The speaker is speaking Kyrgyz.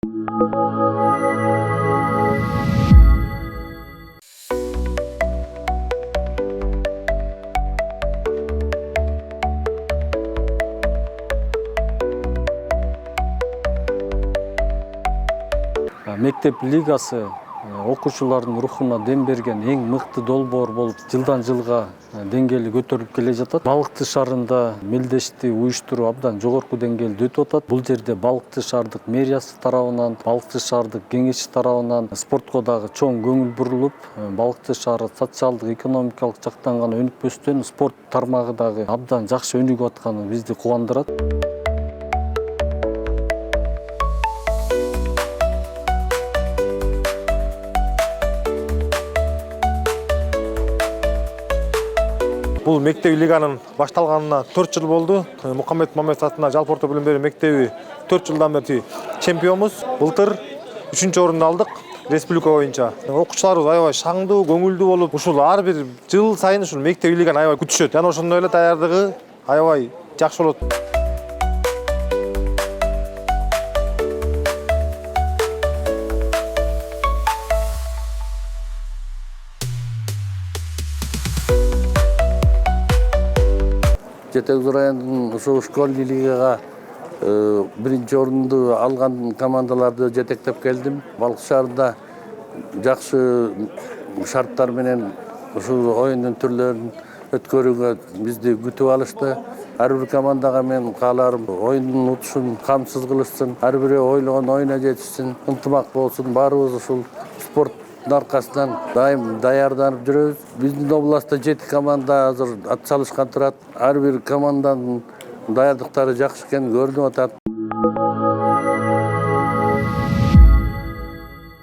Мектеп лигасы окуучулардын рухуна дем берген эң мыкты долбоор болуп, жылдан жылга деңгээли көтөрүлүп келе жатат. Балыкты шаарында мелдешти уюштуруу абдан жогорку деңгээлде өтүп атат. Бул жерде Балыкты шаардык мэриясы тарабынан, Балыкты шаардык кеңеши тарабынан спортко дагы чоң көңүл бурулуп, Балыкты шаары социалдык, экономикалык жактан гана өнүп өстөн спорт тармагы дагы абдан жакшы өнүгүп атканы бизди кубандырат. Бұл мектеп лиганын башталганына 4 жыл болду. Мухаммед Мамедов атына жалпы орто билим берүү мектеби 4 жылдан бери чемпионбуз. Былтыр 3-чү орунду алдык республика боюнча. Окуучуларыбыз аябай шаңдуу, көңүлдүү болуп, ушул ар бир жыл сайын ушул мектеп лиганы аябай күтүшөт. Жана ошондой эле даярдыгы аябай жакшы болот. Жетекчи райондун ушул школьный лигага биринчи орунду алган командаларды жетектеп келдим. Балыкты шаарында жакшы шарттар менен ушул оюндун түрлөрүн өткөрүүгө бизди күтүп алышты. Ар бир командага мен кааларым оюндун утушун камсыз кылышсын, ар бири ойлогон оюна жетишсин, ынтымак болсун. Баарыбыз ушул спорт аркасынан дайым даярданып жүрөбүз. Биздин областта 7 команда азыр ат салышкан турат. Ар бир команданын даярдыктары жакшы экени көрүнүп атат.